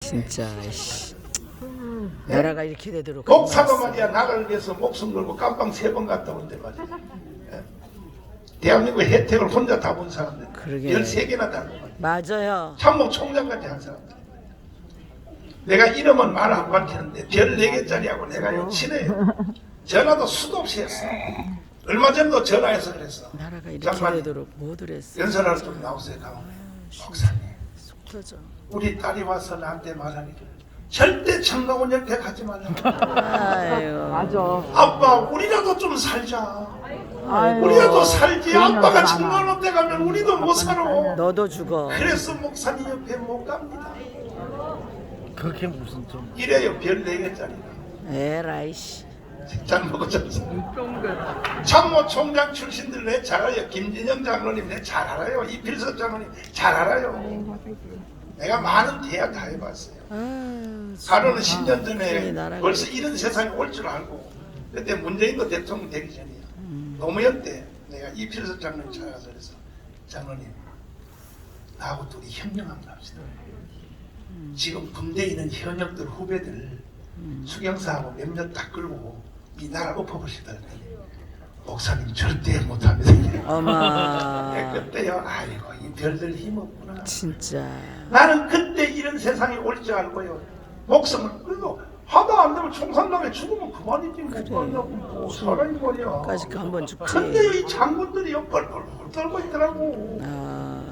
진짜 씨. 나라가 이렇게 되도록 목사도 말이야 나라를 위해서 목숨 걸고 깜빵 3번 갔다 온대 말이야. 예. 대한민국 혜택을 혼자 다 본 사람들 그러게. 13개나 달고 맞아요. 참모 총장까지 한 사람들. 내가 이름은 말 안 밝히는데 별 4개짜리하고 내가 요 친해요. 전화도 수도 없이 했어. 얼마 전도 전화해서 그랬어. 나라가 이렇게 장관님, 되도록 뭐들 했어. 연설하러 좀 나오세요. 가면. 목사님 속 터져. 우리 딸이 와서 나한테 말하기를 절대 청강원 옆에 가지 말라고. 아이고. 맞아. 아빠 우리라도 좀 살자. 아이고. 우리라도 살지. 그런 아빠가 여자 청강원 데 가면 우리도 못 살아. 너도 죽어. 그래서 목사님 옆에 못 갑니다. 그게 무슨 좀 이래요. 별 4개짜리가. 에라이씨. 잘 먹었잖아. 참모 총장 출신들 내 잘 알아요. 김진영 장로님 내 잘 알아요. 이필석 장로님 잘 알아요. 내가 많은 대학 다 해봤어요. 가로는 10년 전에 벌써 이런 세상이 올 줄 알고 그때 문재인도 대통령 되기 전이야. 노무현 때 내가 이필석 장로님 찾아가서 그래서 장로님 나하고 둘이 협력 한번 합시다. 지금 군대에 있는 현역들 후배들 수경사하고 몇몇 딱 끌고 이 나라 엎어보시다. 목사님 절대 못합니다. 어마. 그때요. 아이고 이 별들 힘없구나. 진짜. 나는 그때 이런 세상이 올 줄 알고요. 목숨을 그래도 하다 안 되면 총선당에 죽으면 그만이지 뭐 그러냐고 뭐 사람이 뭐냐. 까짓 거 한번 죽지. 근데 이 장군들이요 뻘뻘 떨고 있더라고. 아.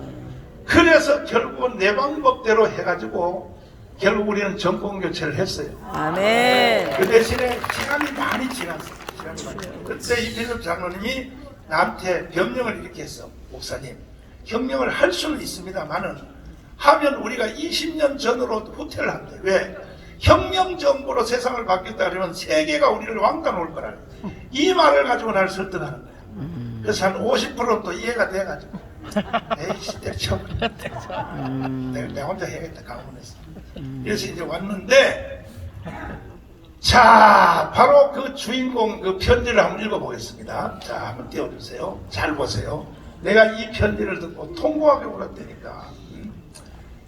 그래서 결국은 내 방법대로 해가지고 결국 우리는 정권 교체를 했어요. 아멘. 그 대신에 시간이 많이 지났어요. 그때 이필섭 장로님이 나한테 변명을 이렇게 했어. 목사님, 혁명을 할 수는 있습니다만은 하면 우리가 20년 전으로 후퇴를 한대. 왜? 혁명 정부로 세상을 바뀌었다 그러면 세계가 우리를 왕따 놓을 거라. 이 말을 가지고 나를 설득하는 거야. 그래서 한 50%는 또 이해가 돼가지고 에이씨 때려 내가 혼자 해야겠다 강원에서. 그래서 이제 왔는데 자 바로 그 주인공 그 편지를 한번 읽어보겠습니다. 자 한번 띄워주세요. 잘 보세요. 내가 이 편지를 듣고 통곡하게 울었다니까.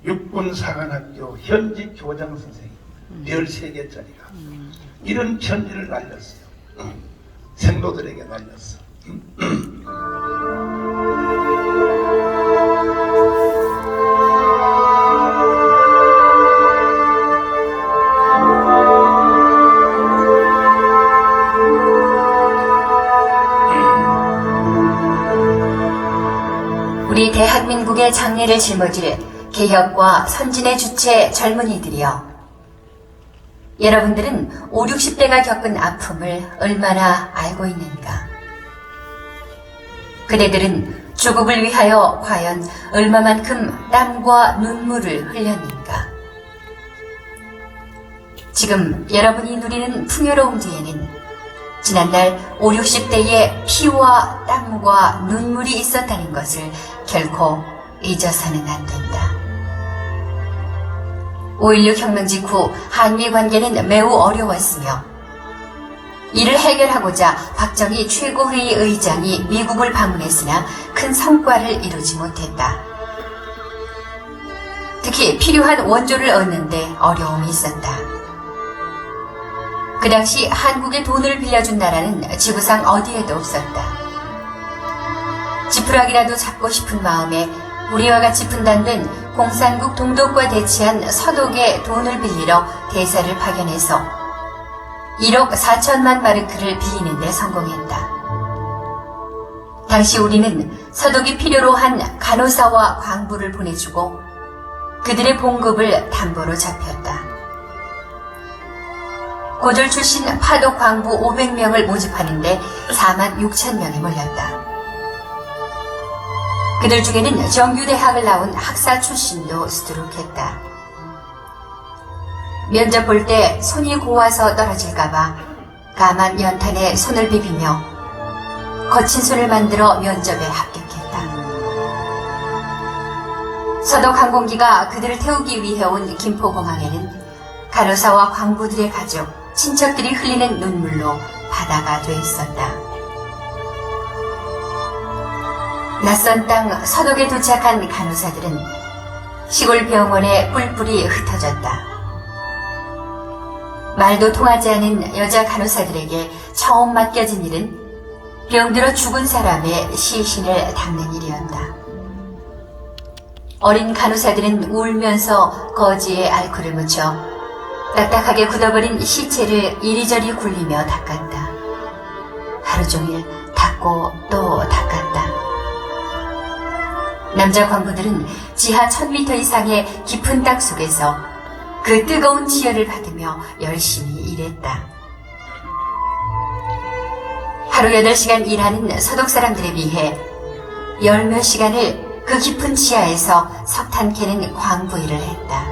육군사관학교 현직 교장 선생님 별 3개짜리가 이런 편지를 날렸어요. 생도들에게 날렸어. 우리 대한민국의 장래를 짊어질 개혁과 선진의 주체 젊은이들이여. 여러분들은 5, 60대가 겪은 아픔을 얼마나 알고 있는가? 그대들은 조국을 위하여 과연 얼마만큼 땀과 눈물을 흘렸는가? 지금 여러분이 누리는 풍요로움 뒤에는 지난날 5, 60대의 피와 땀과 눈물이 있었다는 것을 결코 잊어서는 안 된다. 5.16 혁명 직후 한미 관계는 매우 어려웠으며 이를 해결하고자 박정희 최고회의 의장이 미국을 방문했으나 큰 성과를 이루지 못했다. 특히 필요한 원조를 얻는데 어려움이 있었다. 그 당시 한국에 돈을 빌려준 나라는 지구상 어디에도 없었다. 지푸라기라도 잡고 싶은 마음에 우리와 같이 분단된 공산국 동독과 대치한 서독에 돈을 빌리러 대사를 파견해서 1억 4천만 마르크를 빌리는 데 성공했다. 당시 우리는 서독이 필요로 한 간호사와 광부를 보내주고 그들의 봉급을 담보로 잡혔다. 고졸 출신 파독 광부 500명을 모집하는데 4만 6천 명이 몰렸다. 그들 중에는 정규대학을 나온 학사 출신도 수두룩했다. 면접 볼 때 손이 고와서 떨어질까봐 까만 연탄에 손을 비비며 거친 손을 만들어 면접에 합격했다. 서독 항공기가 그들을 태우기 위해 온 김포공항에는 간호사와 광부들의 가족, 친척들이 흘리는 눈물로 바다가 돼 있었다. 낯선 땅 서독에 도착한 간호사들은 시골 병원에 뿔뿔이 흩어졌다. 말도 통하지 않은 여자 간호사들에게 처음 맡겨진 일은 병들어 죽은 사람의 시신을 닦는 일이었다. 어린 간호사들은 울면서 거지에 알코올을 묻혀 딱딱하게 굳어버린 시체를 이리저리 굴리며 닦았다. 하루 종일 닦고 또 닦았다. 남자 광부들은 지하 1000m 이상의 깊은 땅 속에서 그 뜨거운 지혈을 받으며 열심히 일했다. 하루 8시간 일하는 서독 사람들에 비해 10몇 시간을 그 깊은 지하에서 석탄 캐는 광부 일을 했다.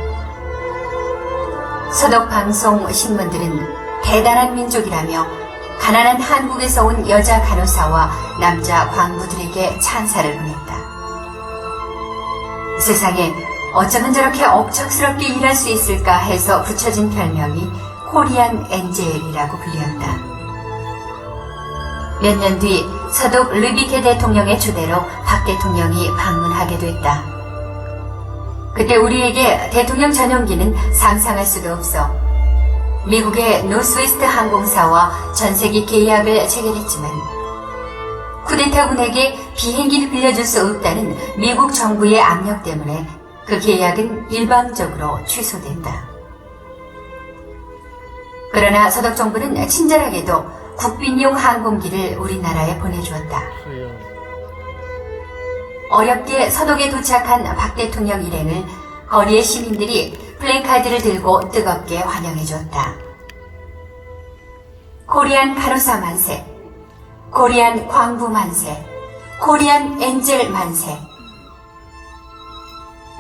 서독 방송 신문들은 대단한 민족이라며 가난한 한국에서 온 여자 간호사와 남자 광부들에게 찬사를 보냈다. 세상에 어쩌면 저렇게 억척스럽게 일할 수 있을까 해서 붙여진 별명이 코리안 엔젤이라고 불렸다. 몇 년 뒤 서독 르비케 대통령의 초대로 박 대통령이 방문하게 됐다. 그때 우리에게 대통령 전용기는 상상할 수도 없어 미국의 노스웨스트 항공사와 전세기 계약을 체결했지만 쿠데타군에게 비행기를 빌려줄 수 없다는 미국 정부의 압력 때문에 그 계약은 일방적으로 취소된다. 그러나 서독 정부는 친절하게도 국빈용 항공기를 우리나라에 보내주었다. 어렵게 서독에 도착한 박 대통령 일행을 거리의 시민들이 플래카드를 들고 뜨겁게 환영해줬다. 코리안 간호사 만세, 코리안 광부 만세, 코리안 엔젤 만세.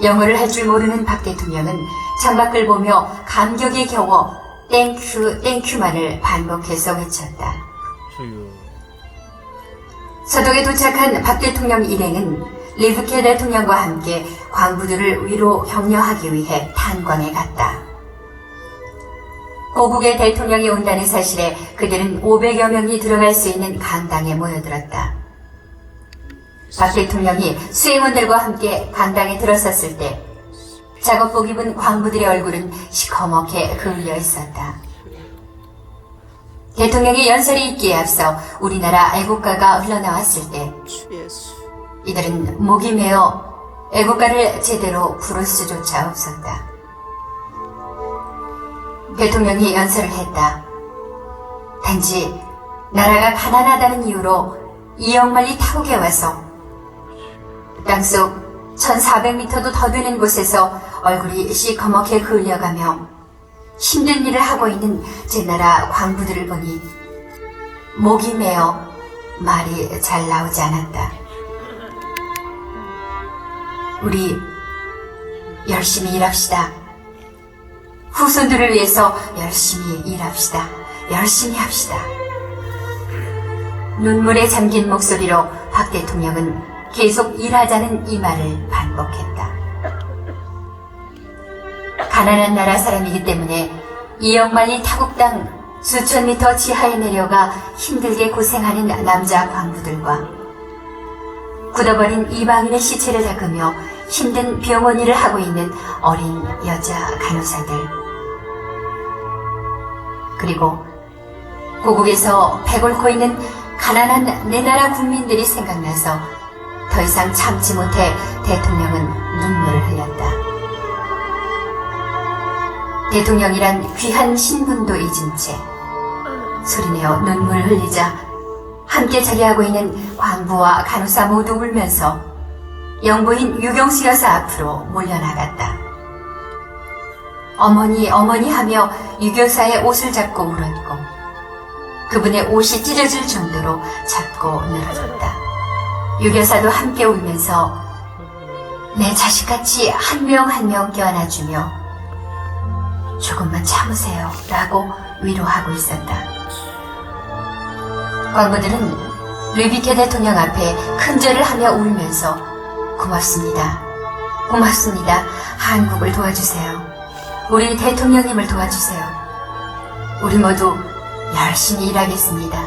영어를 할 줄 모르는 박 대통령은 창밖을 보며 감격에 겨워 땡큐 땡큐만을 반복해서 외쳤다. 서독에 도착한 박 대통령 일행은 리브케 대통령과 함께 광부들을 위로 격려하기 위해 탄광에 갔다. 고국의 대통령이 온다는 사실에 그들은 500여 명이 들어갈 수 있는 강당에 모여들었다. 박 대통령이 수행원들과 함께 강당에 들어섰을 때 작업복 입은 광부들의 얼굴은 시커멓게 그을려 있었다. 대통령이 연설이 있기에 앞서 우리나라 애국가가 흘러나왔을 때 이들은 목이 메어 애국가를 제대로 부를 수조차 없었다. 대통령이 연설을 했다. 단지 나라가 가난하다는 이유로 2억 마리 타국에 와서 땅속 1400m도 더 되는 곳에서 얼굴이 시커멓게 그을려가며 힘든 일을 하고 있는 제 나라 광부들을 보니 목이 메어 말이 잘 나오지 않았다. 우리 열심히 일합시다. 후손들을 위해서 열심히 일합시다. 열심히 합시다. 눈물에 잠긴 목소리로 박 대통령은 계속 일하자는 이 말을 반복했다. 가난한 나라 사람이기 때문에 2억 마리 타국 땅 수천 미터 지하에 내려가 힘들게 고생하는 남자 광부들과 굳어버린 이방인의 시체를 닦으며 힘든 병원 일을 하고 있는 어린 여자 간호사들, 그리고 고국에서 배골고 있는 가난한 내 나라 국민들이 생각나서 더 이상 참지 못해 대통령은 눈물을 흘렸다. 대통령이란 귀한 신분도 잊은 채 소리내어 눈물을 흘리자 함께 자리하고 있는 광부와 간호사 모두 울면서 영부인 유경수 여사 앞으로 몰려나갔다. 어머니 어머니 하며 유교사의 옷을 잡고 울었고 그분의 옷이 찢어질 정도로 작고 늘어졌다. 유교사도 함께 울면서 내 자식같이 한 명 한 명 껴안아주며 조금만 참으세요 라고 위로하고 있었다. 광부들은 르비케 대통령 앞에 큰절을 하며 울면서 고맙습니다. 고맙습니다. 한국을 도와주세요. 우리 대통령님을 도와주세요. 우리 모두 열심히 일하겠습니다.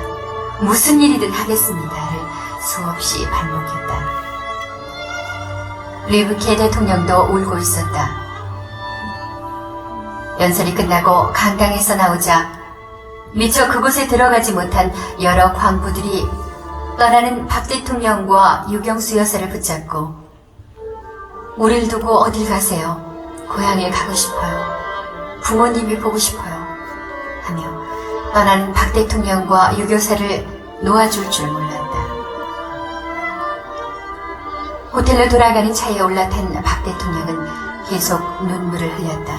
무슨 일이든 하겠습니다를 수없이 반복했다. 르비케 대통령도 울고 있었다. 연설이 끝나고 강당에서 나오자 미처 그곳에 들어가지 못한 여러 광부들이 떠나는 박 대통령과 유경수 여사를 붙잡고 우릴 두고 어딜 가세요? 고향에 가고 싶어요. 부모님이 보고 싶어요. 하며 떠나는 박 대통령과 유교사를 놓아줄 줄 몰랐다. 호텔로 돌아가는 차에 올라탄 박 대통령은 계속 눈물을 흘렸다.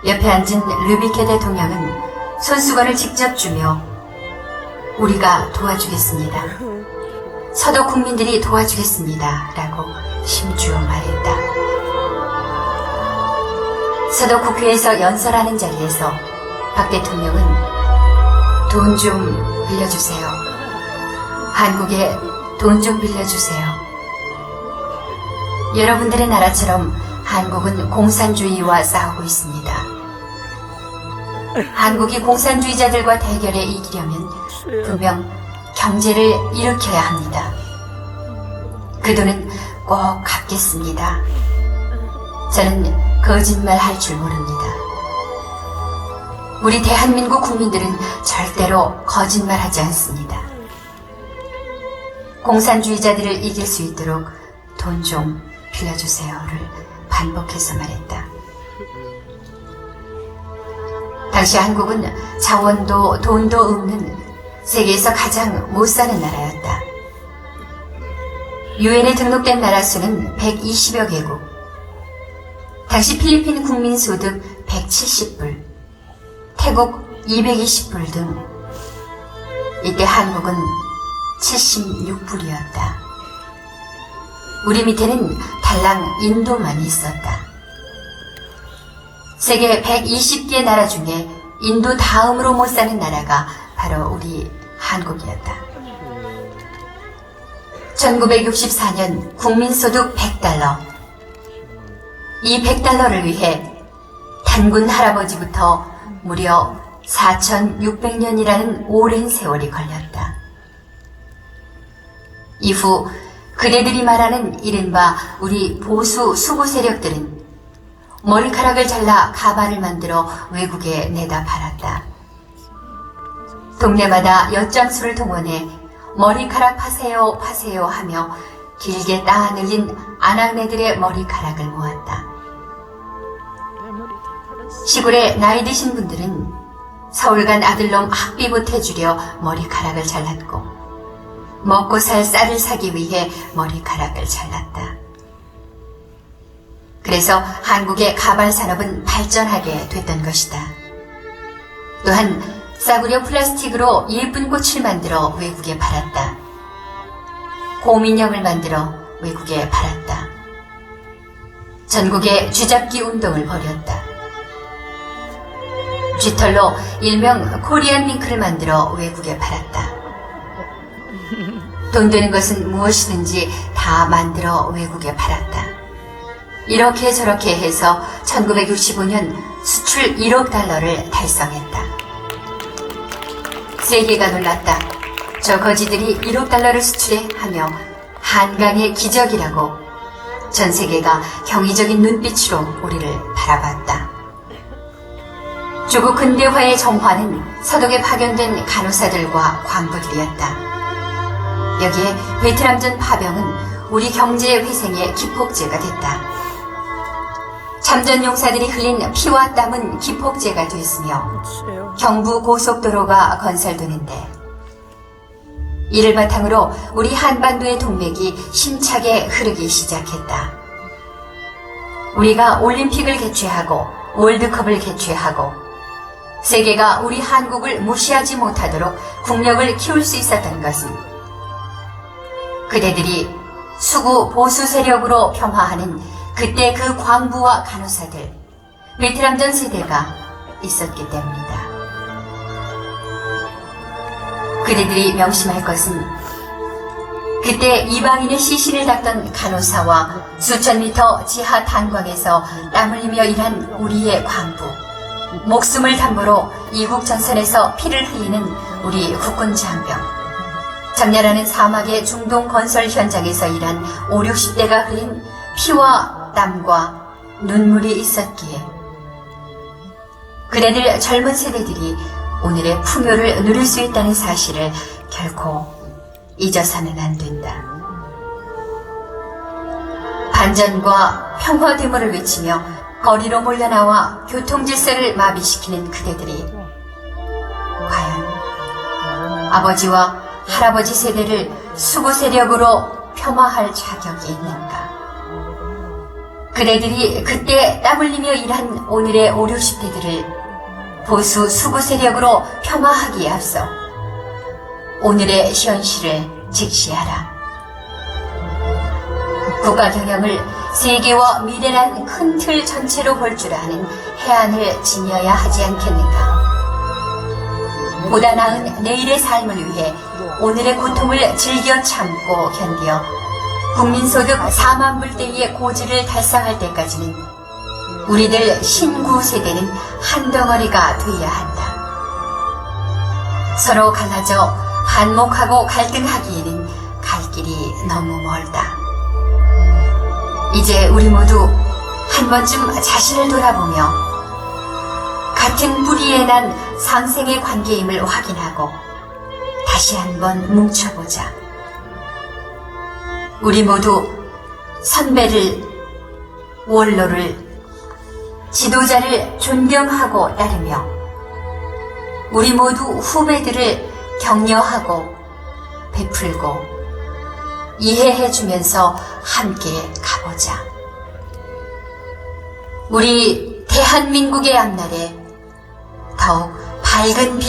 옆에 앉은 르비케 대통령은 손수건을 직접 주며 우리가 도와주겠습니다. 서도 국민들이 도와주겠습니다. 라고 심주어 말했다. 서도 국회에서 연설하는 자리에서 박 대통령은 돈 좀 빌려주세요. 한국에 돈 좀 빌려주세요. 여러분들의 나라처럼 한국은 공산주의와 싸우고 있습니다. 한국이 공산주의자들과 대결에 이기려면 분명 경제를 일으켜야 합니다. 그 돈은 꼭 갚겠습니다. 저는 거짓말 할 줄 모릅니다. 우리 대한민국 국민들은 절대로 거짓말하지 않습니다. 공산주의자들을 이길 수 있도록 돈 좀 빌려주세요를 반복해서 말했다. 당시 한국은 자원도 돈도 없는 세계에서 가장 못 사는 나라였다. 유엔에 등록된 나라 수는 120여 개국. 당시 필리핀 국민 소득 170불, 태국 220불 등 이때 한국은 76불이었다. 우리 밑에는 달랑 인도만 있었다. 세계 120개 나라 중에 인도 다음으로 못 사는 나라가 바로 우리 한국이었다. 1964년 국민소득 100달러. 이 100달러를 위해 단군 할아버지부터 무려 4,600년이라는 오랜 세월이 걸렸다. 이후 그대들이 말하는 이른바 우리 보수 수구 세력들은 머리카락을 잘라 가발을 만들어 외국에 내다 팔았다. 동네마다 엿장수를 동원해 머리카락 파세요 파세요 하며 길게 따 늘린 아낙네들의 머리카락을 모았다. 시골에 나이 드신 분들은 서울 간 아들놈 학비 보태주려 머리카락을 잘랐고 먹고 살 쌀을 사기 위해 머리카락을 잘랐다. 그래서 한국의 가발 산업은 발전하게 됐던 것이다. 또한 싸구려 플라스틱으로 예쁜 꽃을 만들어 외국에 팔았다. 곰인형을 만들어 외국에 팔았다. 전국에 쥐잡기 운동을 벌였다. 쥐털로 일명 코리안 밍크를 만들어 외국에 팔았다. 돈 되는 것은 무엇이든지 다 만들어 외국에 팔았다. 이렇게 저렇게 해서 1965년 수출 1억 달러를 달성했다. 세계가 놀랐다. 저 거지들이 1억 달러를 수출해 하며 한강의 기적이라고 전 세계가 경이적인 눈빛으로 우리를 바라봤다. 조국 근대화의 정화는 서독에 파견된 간호사들과 광부들이었다. 여기에 베트남전 파병은 우리 경제의 회생의 기폭제가 됐다. 참전 용사들이 흘린 피와 땀은 기폭제가 됐으며 경부 고속도로가 건설되는데 이를 바탕으로 우리 한반도의 동맥이 힘차게 흐르기 시작했다. 우리가 올림픽을 개최하고 월드컵을 개최하고 세계가 우리 한국을 무시하지 못하도록 국력을 키울 수 있었던 것은 그대들이 수구 보수 세력으로 평화하는 그때 그 광부와 간호사들, 베트남전 세대가 있었기 때문이다. 그대들이 명심할 것은 그때 이방인의 시신을 닦던 간호사와 수천 미터 지하 탄광에서 땀 흘리며 일한 우리의 광부, 목숨을 담보로 이국 전선에서 피를 흘리는 우리 국군 장병, 장렬하는 사막의 중동 건설 현장에서 일한 50, 60대가 흘린 피와 땀과 눈물이 있었기에 그대들 젊은 세대들이 오늘의 풍요를 누릴 수 있다는 사실을 결코 잊어서는 안 된다. 반전과 평화대모를 외치며 거리로 몰려나와 교통질서를 마비시키는 그대들이 과연 아버지와 할아버지 세대를 수구 세력으로 폄하할 자격이 있는가? 그대들이 그때 땀 흘리며 일한 오늘의 5, 60대들을 보수 수구 세력으로 폄하하기에 앞서 오늘의 현실을 직시하라. 국가 경영을 세계와 미래란 큰 틀 전체로 볼 줄 아는 해안을 지녀야 하지 않겠는가? 보다 나은 내일의 삶을 위해 오늘의 고통을 즐겨 참고 견디어 국민소득 4만 불대의 고지를 달성할 때까지는 우리들 신구 세대는 한 덩어리가 되어야 한다. 서로 갈라져 반목하고 갈등하기에는 갈 길이 너무 멀다. 이제 우리 모두 한 번쯤 자신을 돌아보며 같은 뿌리에 난 상생의 관계임을 확인하고 다시 한번 뭉쳐보자. 우리 모두 선배를, 원로를, 지도자를 존경하고 따르며 우리 모두 후배들을 격려하고 베풀고 이해해주면서 함께 가보자. 우리 대한민국의 앞날에 더욱 밝은 빛